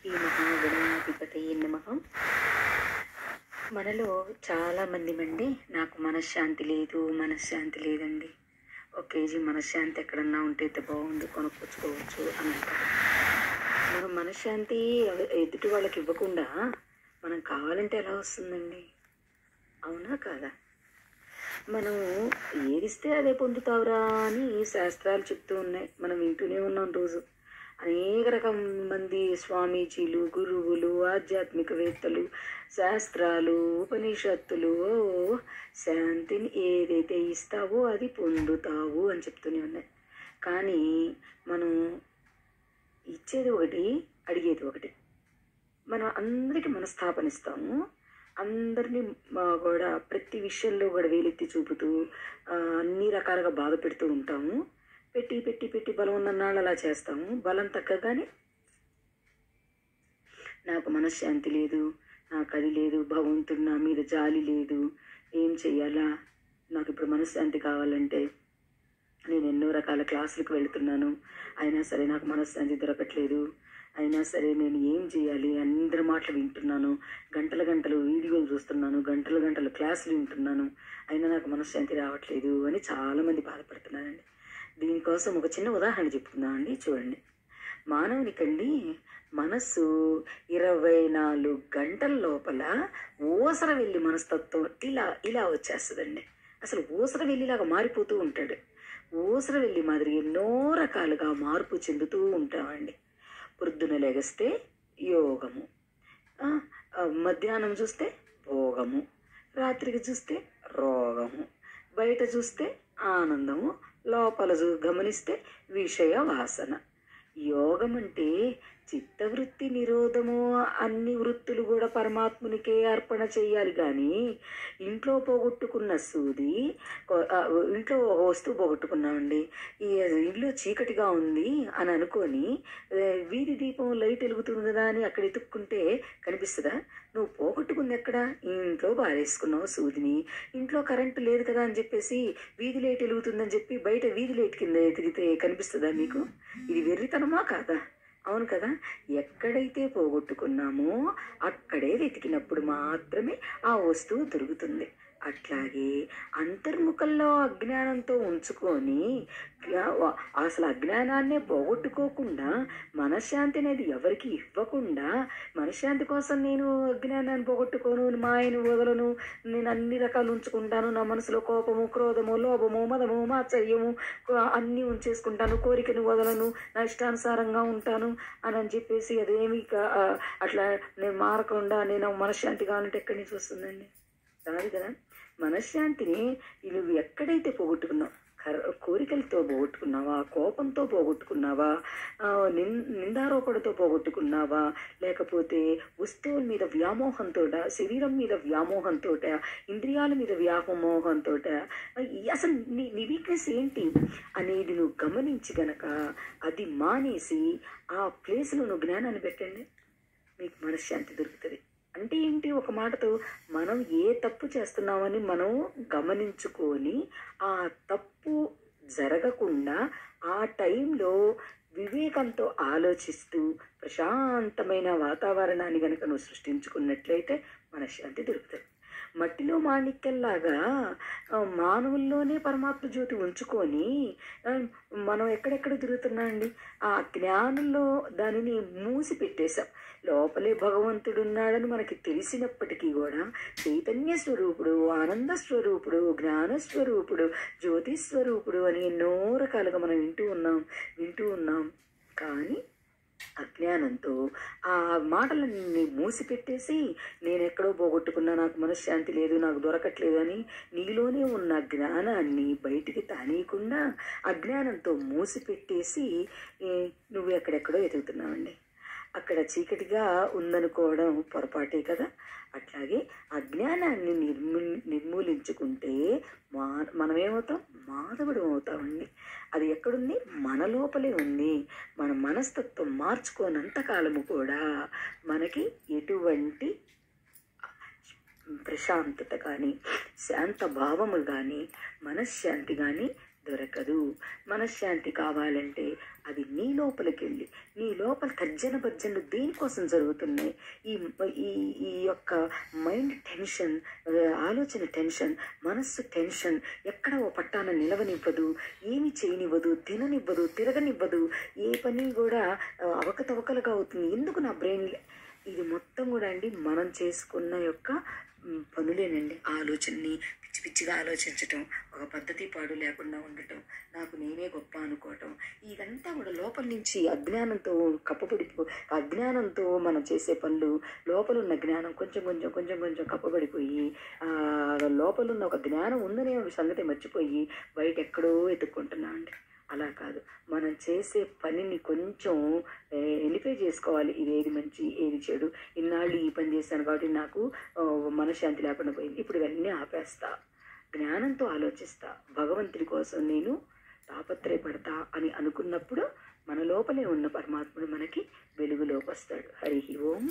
శ్రీ మహాగణాధిపతయే నమః. మనలో చాలామంది నాకు మనశ్శాంతి లేదండి, ఒక కేజీ మనశ్శాంతి ఎక్కడన్నా ఉంటే బాగుండు, కొనుక్కొచ్చుకోవచ్చు అని అంటారు. మనం మనశ్శాంతి ఎదుటి వాళ్ళకి ఇవ్వకుండా మనం కావాలంటే ఎలా వస్తుందండి? అవునా కాదా? మనం ఏదిస్తే అదే పొందుతావురా అని శాస్త్రాలు చెప్తూ ఉన్నాయి. మనం వింటూనే ఉన్నాం రోజు. అనేక రకం మంది స్వామీజీలు, గురువులు, ఆధ్యాత్మికవేత్తలు, శాస్త్రాలు, ఉపనిషత్తులు శాంతిని ఏదైతే ఇస్తావో అది పొందుతావు అని చెప్తూనే ఉన్నాయి. కానీ మనం ఇచ్చేది ఒకటి, అడిగేది ఒకటి. మనం అందరికీ మనస్థాపన ఇస్తాము, అందరినీ కూడా ప్రతి విషయంలో కూడా వేలెత్తి చూపుతూ అన్ని రకాలుగా బాధ పెడుతూ ఉంటాము. పెట్టి పెట్టి పెట్టి బలం ఉన్నన్నాళ్ళు అలా చేస్తాము. బలం తగ్గగానే నాకు మనశ్శాంతి లేదు, నాకు అది లేదు, భగవంతుడు నా మీద జాలి లేదు, ఏం చెయ్యాలా, నాకు ఇప్పుడు మనశ్శాంతి కావాలంటే నేను ఎన్నో రకాల క్లాసులకు వెళుతున్నాను, అయినా సరే నాకు మనశ్శాంతి దొరకట్లేదు, అయినా సరే నేను ఏం చేయాలి, అందరి మాటలు వింటున్నాను, గంటల గంటలు వీడియోలు చూస్తున్నాను, గంటల గంటలు క్లాసులు వింటున్నాను, అయినా నాకు మనశ్శాంతి రావట్లేదు అని చాలామంది బాధపడుతున్నారండి. దీనికోసం ఒక చిన్న ఉదాహరణ చెప్పుకుందామండి. చూడండి, మానవునికండి మనస్సు 24 గంటల లోపల ఊసర వెళ్ళి మనస్తత్వం ఇలా వచ్చేస్తుందండి. అసలు ఊసర వెళ్ళిలాగా మారిపోతూ ఉంటాడు. ఊసర వెళ్ళి మాదిరి ఎన్నో రకాలుగా మార్పు చెందుతూ ఉంటామండి. పొద్దున లెగస్తే యోగము, మధ్యాహ్నం చూస్తే భోగము, రాత్రికి చూస్తే రోగము, బయట చూస్తే ఆనందము, లోపల గమనిస్తే విషయ వాసన. యోగం అంటే చిత్తవృత్తి నిరోధము, అన్ని వృత్తులు కూడా పరమాత్మునికే అర్పణ చెయ్యాలి. కానీ ఇంట్లో పోగొట్టుకున్న సూది, ఇంట్లో వస్తువు పోగొట్టుకున్నామండి, ఈ ఇల్లు చీకటిగా ఉంది అని అనుకొని వీధి దీపం లైట్ వెలుగుతుంది కదా అని అక్కడ ఎత్తుక్కుంటే కనిపిస్తుందా? నువ్వు పోగొట్టుకుంది ఎక్కడ? ఇంట్లో బారేసుకున్నావు సూదిని. ఇంట్లో కరెంటు లేదు కదా అని చెప్పేసి వీధి లైట్ వెలుగుతుందని చెప్పి బయట వీధి లైట్ కింద ఎతికితే కనిపిస్తుందా మీకు? ఇది వెర్రితనమా కాదా? అవును కదా. ఎక్కడైతే పోగొట్టుకున్నామో అక్కడే వెతికినప్పుడు మాత్రమే ఆ వస్తువు దొరుకుతుంది. అట్లాగే అంతర్ముఖంలో అజ్ఞానంతో ఉంచుకొని అసలు అజ్ఞానాన్నే పోగొట్టుకోకుండా మనశ్శాంతి అనేది ఎవరికి ఇవ్వకుండా, మనశ్శాంతి కోసం నేను అజ్ఞానాన్ని పోగొట్టుకోను, మాయను వదలను, నేను అన్ని రకాలు ఉంచుకుంటాను, నా మనసులో కోపము, క్రోధము, లోభము, మదము, మాత్సర్యము అన్నీ ఉంచేసుకుంటాను, కోరికను వదలను, నా ఇష్టానుసారంగా ఉంటాను అని చెప్పేసి అదేమి అట్లా నేను మారకుండా నేను మనశ్శాంతి కావాలంటే ఎక్కడి నుంచి వస్తుందండి? రాదు కదా. మనశ్శాంతిని నువ్వు ఎక్కడైతే పోగొట్టుకున్నావు, కోరికలతో పోగొట్టుకున్నావా, కోపంతో పోగొట్టుకున్నావా, నిందారోపణతో పోగొట్టుకున్నావా, లేకపోతే వస్తువుల మీద వ్యామోహంతో, శరీరం మీద వ్యామోహంతో, ఇంద్రియాల మీద వ్యామోహంతో, అసలు నీ వీక్నెస్ ఏంటి అనేది నువ్వు గమనించి గనక అది మానేసి ఆ ప్లేస్లో నువ్వు జ్ఞానాన్ని పెట్టండి, మీకు మనశ్శాంతి దొరుకుతుంది. అంటే ఏంటి? ఒక మాటతో మనం ఏ తప్పు చేస్తున్నామని మనం గమనించుకొని ఆ తప్పు జరగకుండా ఆ టైంలో వివేకంతో ఆలోచిస్తూ ప్రశాంతమైన వాతావరణాన్ని కనుక నువ్వు సృష్టించుకున్నట్లయితే మనశ్శాంతి దొరుకుతుంది. మట్టిలో మాణిక్యంలాగా మానవుల్లోనే పరమాత్మ జ్యోతి ఉంచుకొని మనం ఎక్కడెక్కడ తిరుగుతున్నాం అండి? ఆ జ్ఞానంలో దానిని మూసి పెట్టేశాం. లోపలే భగవంతుడు ఉన్నాడని మనకి తెలిసినప్పటికీ కూడా చైతన్య స్వరూపుడు, ఆనంద స్వరూపుడు, జ్ఞానస్వరూపుడు, జ్యోతిస్వరూపుడు అని ఎన్నో రకాలుగా మనం వింటూ ఉన్నాం. కానీ అజ్ఞానంతో ఆ మాటలన్నీ మూసిపెట్టేసి నేను ఎక్కడో పోగొట్టుకున్నా, నాకు మనశ్శాంతి లేదు, నాకు దొరకట్లేదు అని నీలోనే ఉన్న జ్ఞానాన్ని బయటికి తానీయకుండా అజ్ఞానంతో మూసిపెట్టేసి నువ్వు ఎక్కడెక్కడో ఎదుగుతున్నావండి. అక్కడ చీకటిగా ఉందనుకోవడం పొరపాటే కదా. అట్లాగే అజ్ఞానాన్ని నిర్మూలించుకుంటే మనమేమవుతాం? మాధవుడు అవుతామండి. అది ఎక్కడుంది? మన లోపలే ఉంది. మన మనస్తత్వం మార్చుకోనంతకాలము కూడా మనకి ఎటువంటి ప్రశాంతత కానీ, శాంత భావము కానీ, మనశ్శాంతి కానీ దొరకదు. మనశ్శాంతి కావాలంటే అది నీ లోపలికి వెళ్ళి నీ లోపల తర్జన భర్జనలు దేనికోసం జరుగుతున్నాయి? ఈ ఈ ఈ యొక్క మైండ్ టెన్షన్, ఆలోచన టెన్షన్, మనస్సు టెన్షన్ ఎక్కడ ఓ పట్టాన నిలవనివ్వదు, ఏమి చేయనివ్వదు, తిననివ్వదు, తిరగనివ్వదు, ఏ పని కూడా అవకతవకలుగా అవుతుంది. ఎందుకు నా బ్రెయిన్ ఇది మొత్తం కూడా అండి మనం చేసుకున్న యొక్క పనులేనండి. ఆలోచనని పిచ్చి పిచ్చిగా ఆలోచించటం, ఒక పద్ధతి పాడు లేకుండా ఉండటం, నాకు నేనే గొప్ప అనుకోవటం, ఇదంతా కూడా లోపల నుంచి అజ్ఞానంతో మనం చేసే పనులు, లోపల ఉన్న జ్ఞానం కొంచెం కొంచెం కొంచెం కొంచెం కప్పబడిపోయి లోపలున్న ఒక జ్ఞానం ఉందనే సంగతి మర్చిపోయి బయట ఎక్కడో వెతుక్కుంటున్నాం అండి. అలా కాదు, మనం చేసే పనిని కొంచెం వెరిఫై చేసుకోవాలి. ఇది ఏది మంచి, ఏది చెడు. ఇన్నాళ్ళు ఈ పని చేశాను కాబట్టి నాకు మనశ్శాంతి లేకుండా పోయింది, ఇప్పుడు ఇవన్నీ ఆపేస్తా, జ్ఞానంతో ఆలోచిస్తా, భగవంతుడి కోసం నేను తాపత్రయపడతా అని అనుకున్నప్పుడు మన లోపలే ఉన్న పరమాత్ముడు మనకి వెలుగులోకి వస్తాడు. హరి ఓం.